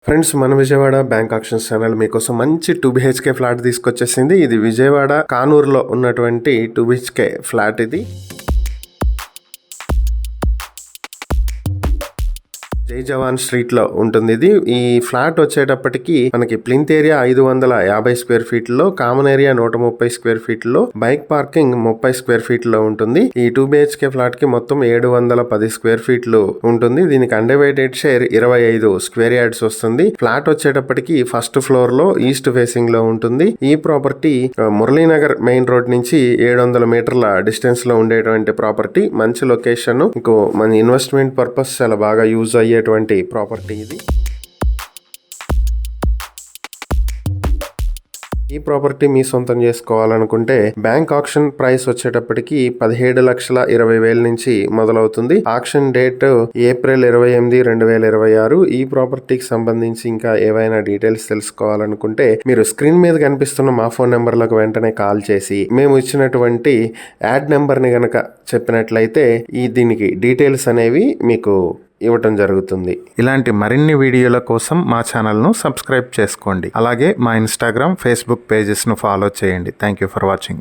Friends, మన Vijayawada bank actions channel మీకోసం మంచి 2 BHK ఫ్లాట్ తీసుకొచ్చేసింది. ఇది విజయవాడ కానూరులో ఉన్నటువంటి 2 BHK ఫ్లాట్. ఇది జై జవాన్ స్ట్రీట్ లో ఉంటుంది. ఇది ఈ ఫ్లాట్ వచ్చేటప్పటికి మనకి ప్లింత్ ఏరియా 550 స్క్వేర్ ఫీట్ లో, కామన్ ఏరియా 130 స్క్వేర్ ఫీట్ లో, బైక్ పార్కింగ్ 30 స్క్వేర్ ఫీట్ లో ఉంటుంది. ఈ 2 BHK ఫ్లాట్ కి మొత్తం 710 స్క్వేర్ ఫీట్లు ఉంటుంది. దీనికి అన్డివైడెడ్ షేర్ 25 స్క్వేర్ యార్డ్స్ వస్తుంది. ఫ్లాట్ వచ్చేటప్పటికి ఫస్ట్ ఫ్లోర్ లో ఈస్ట్ ఫేసింగ్ లో ఉంటుంది. ఈ ప్రాపర్టీ మురళీనగర్ మెయిన్ రోడ్ నుంచి 700 మీటర్ల డిస్టెన్స్ లో ఉండేటువంటి ప్రాపర్టీ. మంచి లొకేషన్, ఇంకో మన ఇన్వెస్ట్మెంట్ పర్పస్ చాలా బాగా యూజ్ అయ్యేటువంటి ప్రాపర్టీ ఇది. ఈ ప్రాపర్టీ మీ సొంతం చేసుకోవాలనుకుంటే బ్యాంక్ ఆక్షన్ ప్రైస్ వచ్చేటప్పటికి 17,20,000 నుంచి మొదలవుతుంది. Auction date April 28, 2026. ఈ ప్రాపర్టీకి సంబంధించి ఇంకా ఏవైనా డీటెయిల్స్ తెలుసుకోవాలనుకుంటే మీరు స్క్రీన్ మీద కనిపిస్తున్న మా ఫోన్ నెంబర్లకు వెంటనే కాల్ చేసి మేము ఇచ్చినటువంటి యాడ్ నెంబర్ని గనక చెప్పినట్లయితే దీనికి డీటెయిల్స్ అనేవి మీకు ఇవ్వటం జరుగుతుంది. ఇలాంటి మరిన్ని వీడియోల కోసం మా ఛానల్ను సబ్స్క్రైబ్ చేసుకోండి. అలాగే మా ఇన్స్టాగ్రామ్, ఫేస్బుక్ పేజెస్ను ఫాలో చేయండి. Thank you for watching.